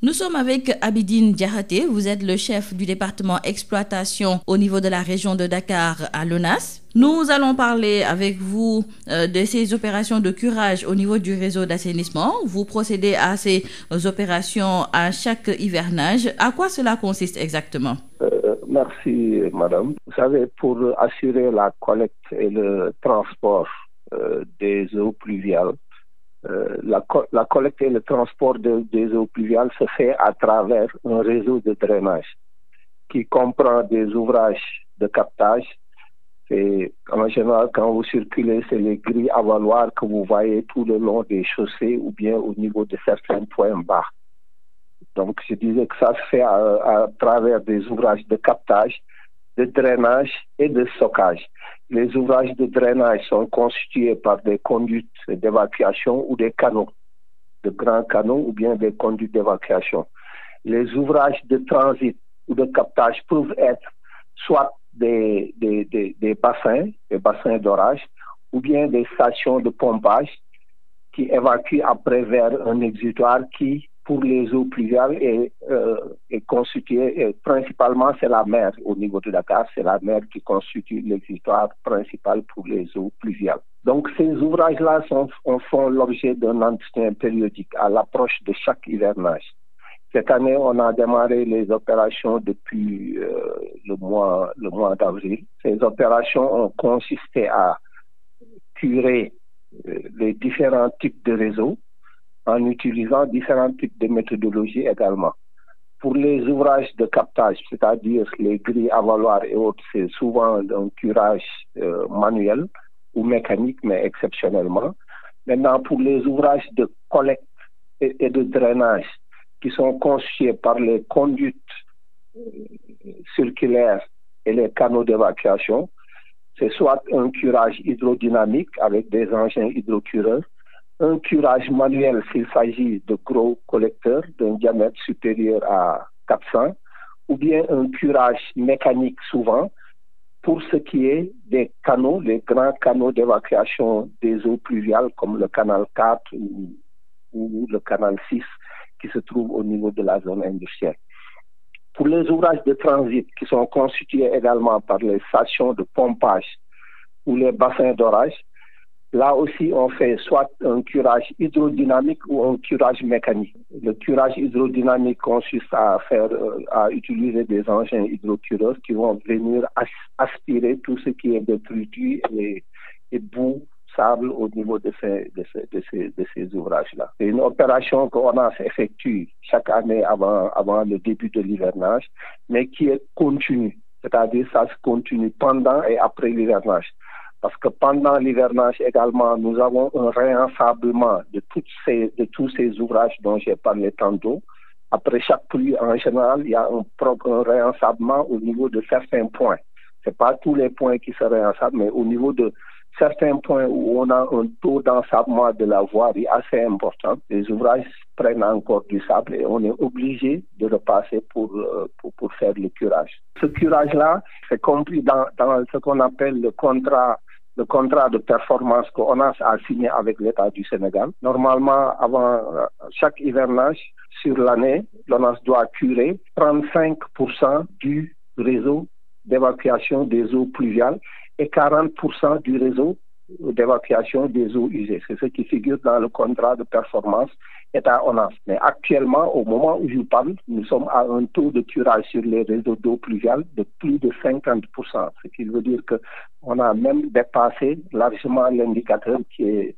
Nous sommes avec Abidine Diakhaté, vous êtes le chef du département exploitation au niveau de la région de Dakar à l'ONAS. Nous allons parler avec vous de ces opérations de curage au niveau du réseau d'assainissement. Vous procédez à ces opérations à chaque hivernage. À quoi cela consiste exactement? Merci, madame. Vous savez, pour assurer la collecte et le transport des eaux pluviales, la collecte et le transport des eaux pluviales se fait à travers un réseau de drainage qui comprend des ouvrages de captage. Et en général, quand vous circulez, c'est les grilles avaloirs que vous voyez tout le long des chaussées ou bien au niveau de certains points bas. Donc, je disais que ça se fait à travers des ouvrages de captage, de drainage et de stockage. Les ouvrages de drainage sont constitués par des conduites d'évacuation ou des canaux, de grands canaux ou bien des conduites d'évacuation. Les ouvrages de transit ou de captage peuvent être soit des bassins d'orage ou bien des stations de pompage qui évacuent après vers un exutoire qui, pour les eaux pluviales, est constitué, principalement c'est la mer au niveau de Dakar, c'est la mer qui constitue l'exutoire principal pour les eaux pluviales. Donc ces ouvrages-là font l'objet d'un entretien périodique à l'approche de chaque hivernage. Cette année, on a démarré les opérations depuis le mois d'avril. Ces opérations ont consisté à curer les différents types de réseaux en utilisant différents types de méthodologies également. Pour les ouvrages de captage, c'est-à-dire les grilles avaloirs et autres, c'est souvent un curage manuel ou mécanique, mais exceptionnellement. Maintenant, pour les ouvrages de collecte et de drainage qui sont constitués par les conduites circulaires et les canaux d'évacuation, c'est soit un curage hydrodynamique avec des engins hydrocureurs, un curage manuel s'il s'agit de gros collecteurs d'un diamètre supérieur à 400, ou bien un curage mécanique souvent pour ce qui est des canaux, les grands canaux d'évacuation des eaux pluviales comme le canal 4 ou le canal 6 qui se trouve au niveau de la zone industrielle. Pour les ouvrages de transit qui sont constitués également par les stations de pompage ou les bassins d'orage, là aussi, on fait soit un curage hydrodynamique ou un curage mécanique. Le curage hydrodynamique consiste à utiliser des engins hydrocureurs qui vont venir aspirer tout ce qui est détritus et boue, sable au niveau de ces ouvrages-là. C'est une opération qu'on effectue chaque année avant le début de l'hivernage, mais qui est continue. C'est-à-dire ça se continue pendant et après l'hivernage. Parce que pendant l'hivernage également, nous avons un réensablement de tous ces ouvrages dont j'ai parlé tantôt. Après chaque pluie, en général, il y a un réensablement au niveau de certains points. Ce n'est pas tous les points qui se réensablent, mais au niveau de certains points où on a un taux d'ensablement de la voirie assez important, les ouvrages prennent encore du sable et on est obligé de repasser pour faire le curage. Ce curage-là, c'est compris dans ce qu'on appelle le contrat de performance qu'ONAS a signé avec l'État du Sénégal. Normalement, avant chaque hivernage sur l'année, l'ONAS doit curer 35% du réseau d'évacuation des eaux pluviales et 40% du réseau d'évacuation des eaux usées. C'est ce qui figure dans le contrat de performance État-ONAS. Mais actuellement, au moment où je parle, nous sommes à un taux de curage sur les réseaux d'eau pluviale de plus de 50%. Ce qui veut dire qu'on a même dépassé largement l'indicateur qui est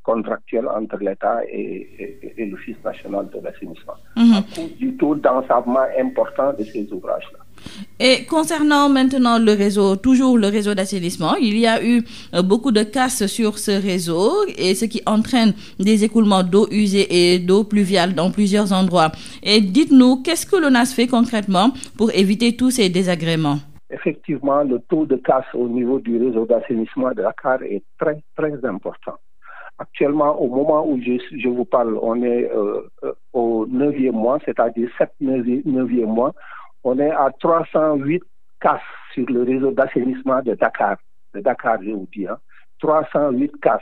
contractuel entre l'État et l'Office national de l'assainissement. À cause du taux d'ensablement important de ces ouvrages-là. Et concernant maintenant le réseau, toujours le réseau d'assainissement, il y a eu beaucoup de casses sur ce réseau et ce qui entraîne des écoulements d'eau usée et d'eau pluviale dans plusieurs endroits. Et dites-nous, qu'est-ce que l'ONAS fait concrètement pour éviter tous ces désagréments? Effectivement, le taux de casse au niveau du réseau d'assainissement de Dakar est très, très important. Actuellement, au moment où je vous parle, on est au 9e mois, c'est-à-dire 9e mois, on est à 308 casses sur le réseau d'assainissement de Dakar. De Dakar, je vous dis. 308 casses.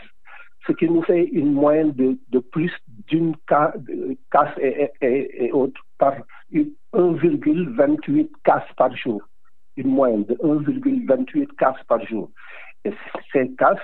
ce qui nous fait une moyenne de plus d'une casse et autres par 1,28 casses par jour. Une moyenne de 1,28 casses par jour. Et ces casses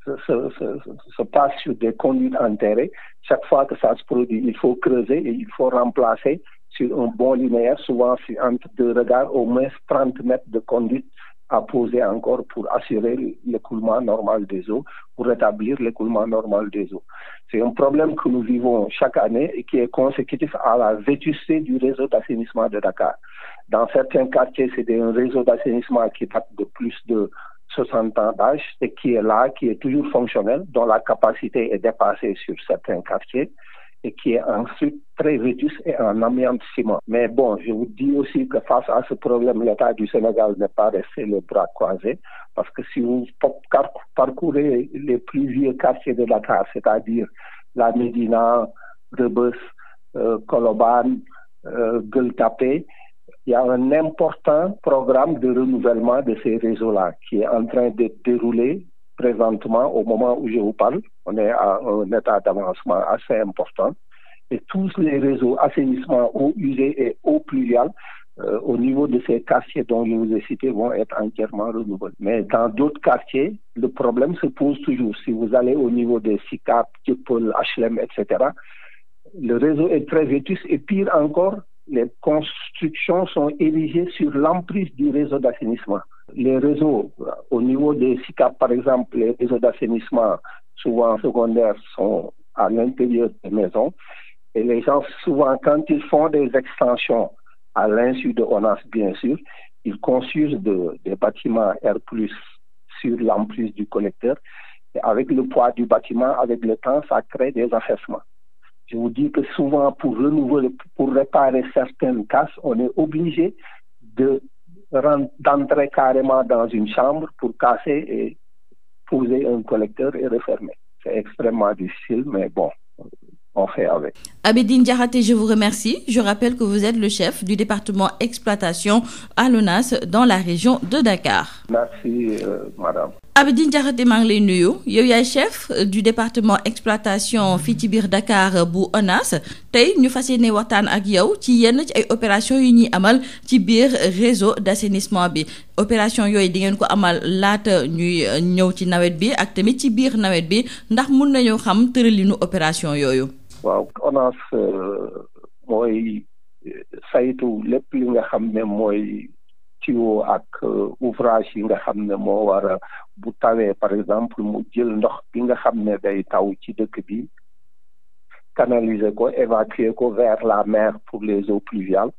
se passent sur des conduites enterrées. Chaque fois que ça se produit, il faut creuser et il faut remplacer sur un bon linéaire, souvent entre deux regards, au moins 30 mètres de conduite à poser encore pour assurer l'écoulement normal des eaux, pour rétablir l'écoulement normal des eaux. C'est un problème que nous vivons chaque année et qui est consécutif à la vétusté du réseau d'assainissement de Dakar. Dans certains quartiers, c'est un réseau d'assainissement qui date de plus de 60 ans d'âge et qui est là, qui est toujours fonctionnel, dont la capacité est dépassée sur certains quartiers et qui est ensuite très vétuste et en amiante ciment. Mais bon, je vous dis aussi que face à ce problème, l'État du Sénégal n'est pas resté les bras croisés, parce que si vous parcourez les plus vieux quartiers de Dakar, c'est-à-dire la Médina, Rebeuss, Colobane, Gueule Tapée, il y a un important programme de renouvellement de ces réseaux-là qui est en train de dérouler présentement au moment où je vous parle. On est à un état d'avancement assez important. Et tous les réseaux assainissement, eau usée et eau pluviale au niveau de ces quartiers dont je vous ai cité vont être entièrement renouvelés. Mais dans d'autres quartiers, le problème se pose toujours. Si vous allez au niveau des SICAP, Dieuppeul, HLM, etc., le réseau est très vétuste et pire encore, les constructions sont érigées sur l'emprise du réseau d'assainissement. Les réseaux, au niveau des SICAP, par exemple, les réseaux d'assainissement, souvent secondaires, sont à l'intérieur des maisons. Et les gens, souvent, quand ils font des extensions, à l'insu de ONAS, bien sûr, ils construisent des bâtiments R+, sur l'emprise du collecteur. Et avec le poids du bâtiment, avec le temps, ça crée des affaissements. Je vous dis que souvent, pour renouveler, pour réparer certaines casses, on est obligé d'entrer carrément dans une chambre pour casser et poser un collecteur et refermer. C'est extrêmement difficile, mais bon, on fait avec. Abidine Diakhaté, je vous remercie. Je rappelle que vous êtes le chef du département exploitation à l'ONAS dans la région de Dakar. Merci, madame. Abidine Diakhaté, maa ngi lay nuyu. Yow yaay chef du département exploitation fii ci biir Dakar bu ONAS. Tey ñu fas yéene waxtaan ak yow ci yenn ci ay opération yu ñuy amal ci biir réseau d'assainissement bi. Opération yooyu di ngeen ko amal laata ñuy ñëw ci nawet bi ak tamit ci biir nawet bi, ndax mun nañoo xam tëralinu opération yooyu. waaw ONAS mooy saytu lépp li nga xam ne mooy tuyau ak ouvrage yi nga xam ne moo war a bu tawee par exemple mu jël ndox bi nga xam ne day taw ci dëkk bi canaliser ko évacuer ko vers la mer pour les eaux pluviales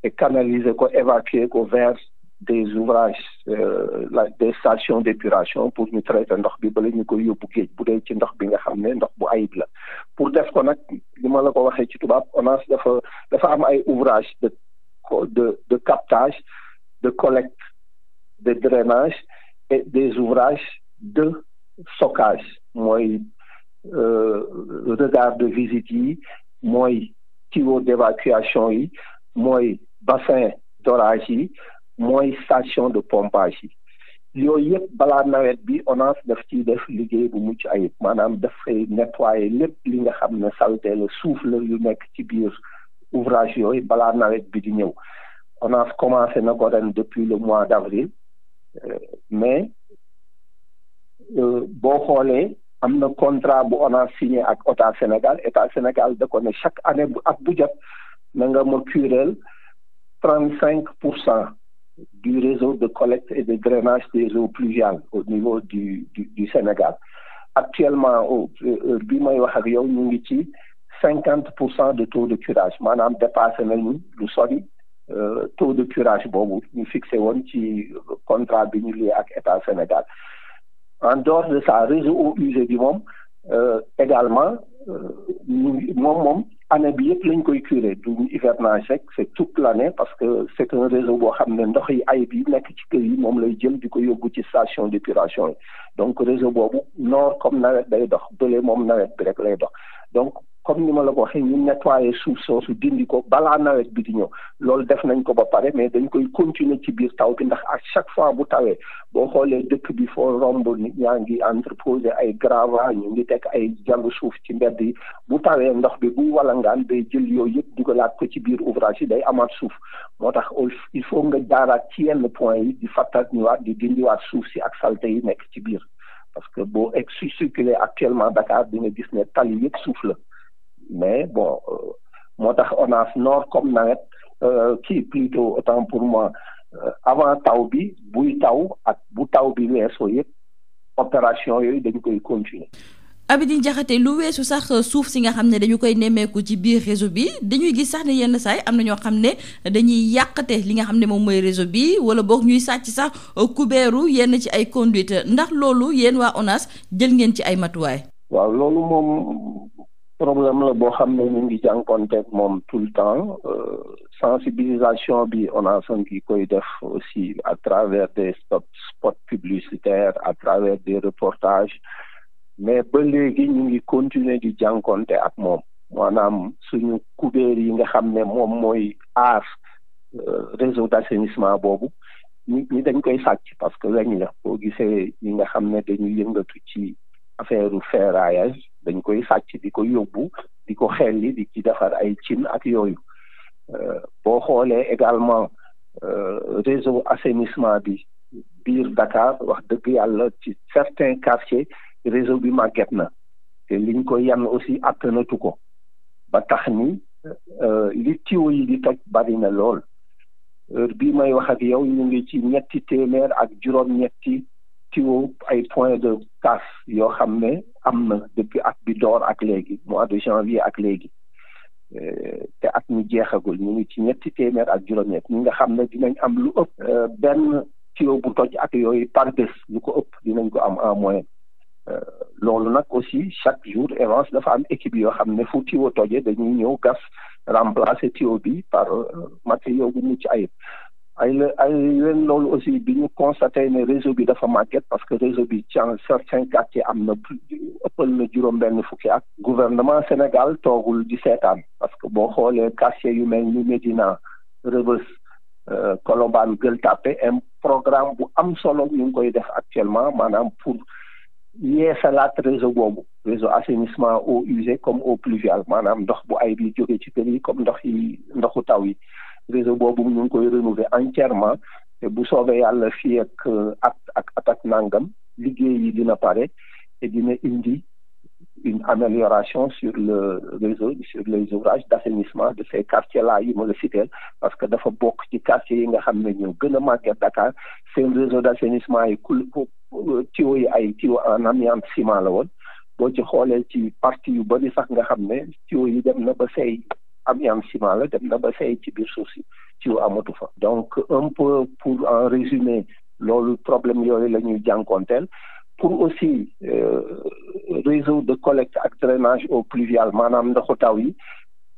et canaliser ko évacuer ko vers des ouvrages des stations d'épuration pour ñu traiter ndox bi bala ñu koy yóbbu géej bu dee ci ndox bi nga xam ne ndox bu ayib la. Pour def ko nag li ma la ko waxee ci tubaab ONAS dafa am ay ouvrages de captage, de collecte, de drainage et des ouvrages de stockage mooy regard de visite yi mooy tuyau d'évacuation yi mooy bassin d'orage yi mooy station de pompage yi. Yooyu yëpp balaa nawet bi ONAS daf ciy def liggéey bu mucc ayib maanaam dafay nettoyer lépp li nga xam ne saleté la suuf la yu nekk ci biir ouvrage yooyu balaa nawet bi di ñëw. ONAS commencé na ko ren depuis le mois d'avril mais boo xoolee am na contrat bu ONAS signé ak État Sénégal da ko ne chaque année bu jot na nga ma cureel 35% du réseau de collecte et de drainage des eaux pluviales au niveau du Sénégal. Actuellement bi may wax ak yow ñu ngi ci 50% de taux de curage maanaam dépassé nañu lu sori taux de curage boobu ñu fixé woon ci contrat bi ñu lié ak État Sénégal. En dehors de ça réseau eaux usées bi moom également moom année bi yëpp lañ koy curé du hivernage rek c'est toute l'année parce que c'est un réseau boo xam ne ndox yi ayib yi nekk ci kër yi moom lay jël di ko yóbbu ci station d'épuration yi donc réseau boobu noor comme nawet day dox bële moom nawet bi rek lay dox donc comme ni ma la ko waxee ñu nettoyer suuf soosu dindi ko balaa nawet bi di ñëw loolu def nañ ko ba pare mais dañ koy continuer ci biir taw bi ndax à chaque fois bu tawee boo xoolee dëkk bi foo romb nit ñaa ngi entreposer ay gravats ñu ngi teg ay jàllu suuf ci mbedd yi bu tawee ndox bi bu walangaan day jël yooyu yëpp dugalaat ko ci biir ouvrage yi day amaat suuf moo tax il faut nga jaaraat ci yenn point yi di fàttaliwaat di dindiwaat suuf si ak salte yi nekk ci biir parce que boo circuler actuellement Dakar di nga gis ne tali yëpp suuf la mais bon moo tax ONAS Nord comme nawet plutôt autant pour moi avant taw bi buy taw ak bu taw bi weesoo yëpp opération yooyu dañ koy continuer. Abidine Diakhaté lu weesu sax suuf si nga xam ne dañu koy nemmeeku ci biir réseau bi dañuy gis sax ne yenn saay am na ñoo xam ne dañuy yàqate li nga xam ne moom mooy réseau bi wala boog ñuy sàcc sax kubéeru yenn ci ay conduite ndax loolu yéen waa ONAS jël ngeen ci ay matuwaay. waaw loolu moom problème la boo xam ne ñu ngi jànkonteeg moom tout le temps sensibilisation bi ONAS ngi koy def aussi à travers des spots publicitaires à travers des reportages. mais ba léegi ñu ngi continuer di jànkonte ak moom maanaam suñu kubéer yi nga xam ne moom mooy aar réseau d'assainissement boobu ñi dañ koy sàcc parce que weñ la boo gisee ñi nga xam ne dañuy yëngatu ci affaire ferraillage dañ koy sàcc di ko yóbbu di ko xelli di ci defar ay cin ak yooyu boo xoolee également réseau assainissement bi biir Dakar wax dëgg yàlla ci certains quartiers réseau bi màgget na te liñ ko yann aussi attanatu ko ba tax ni li tuyau yi di toj bari na lool heure bii may wax ak yow ñu ngi ci 300 ak juróom-ñetti tuyau ay point de casse yoo xam ne am na depuis at bi door ak léegi mois de janvier ak léegi te at mi jeexagul ñu ngi ci 300 ak juróom-ñett ñi nga xam ne dinañ am lu ëpp benn tuyau bu toj ak yooyu par bés lu ko ëpp dinañ ko am en moyenne. loolu nag aussi chaque jour avance dafa am équipe yoo xam ne fu tuyau tojee dañuy ñëw gas remplacer tuyau bi par matériaux bu mucc ayib ay leen loolu aussi bi ñu constaté ne réseau bi dafa màgget parce que réseau bi ci certains quartiers am na ëppal na juróom-benn fukki at gouvernement Sénégal toogul di seetaan parce que boo xoolee quartier yu mel ni Médina Rebeuss Colobane Gueule Tapée un programme bu am solo ñu ngi koy def actuellement maanaam pour yeesalaat réseau boobu réseau assainissement eaux usées comme eaux pluviales maanaam ndox bu ay bi jóge ci kër yi comme ndoxu taw yi réseau boobu ñu ngi koy renouveler entièrement te bu soobee yàlla fii ak nangam liggéey yi dina pare te dina indi une amélioration sur le réseau sur les ouvrages d'assainissement de ces quartiers-là yi ma la cité parce que dafa bokk ci quartiers yi nga xam ne ñoo gën a màgget Dakar seen réseau d'assainissement yi tuyau yi ay tuyau en amiante ciment la woon boo ci xoolee ci partie yu bari sax nga xam ne tuyau yi dem na ba seey amiante ciment la dem na ba seey ci biir suuf si tuyau amatu fa donc un peu pour en résumer loolu problème yooyu la ñuy jànkonteel pour aussi réseau de collecte ak drainage eaux pluviales maanaam ndoxu taw yi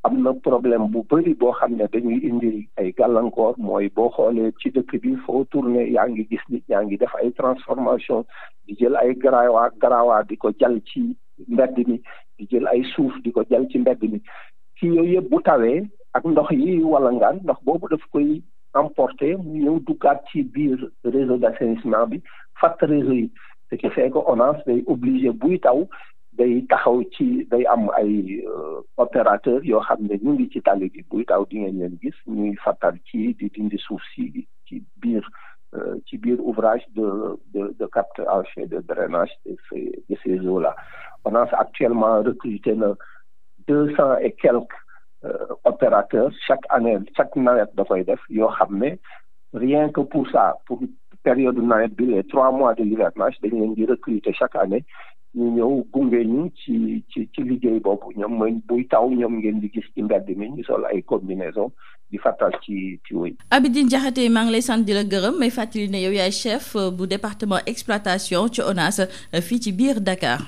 am na problème bu bëri boo xam ne dañuy indi ay gàllankoor mooy boo xoolee ci dëkk bi foo tourné yaa ngi gis nit yaa ngi def ay transformation di jël ay garaawaa di ko jal ci mbedd mi di jël ay suuf di ko jal ci mbedd mi ci yooyu yëpp bu tawee ak ndox yi walangaan ndox boobu daf koy emporter mu ñëw duggaat ci biir réseau d'assainissement bi fatt réseau yi ce qui fait que ONAS day obligé buy taw day taxaw ci day am ay opérateur yoo xam ne ñu ngi ci tali bi buy taw di ngeen leen gis ñuy fattal ci di dindi suuf si ci biir ouvrage de captage et de drainage de ces eaux là ONAS actuellement recruté na 200 et quelques opérateurs chaque année chaque nawet da koy def yoo xam ne rien que pour ça pour période nawet bi les 3 mois de l'hivernage dañ leen di recruter chaque année ñu ñëw gunge ñu ci liggéey boobu ñoom mooy buy taw ñoom ngeen di gis ci mbedd mi ñu sol ay combinaison di fattal ci wëy. Abidine Diakhaté maa ngi lay sant di la gërëm may fàttali ne yow yaay chef bu département exploitation ci ONAS fii ci biir Dakar.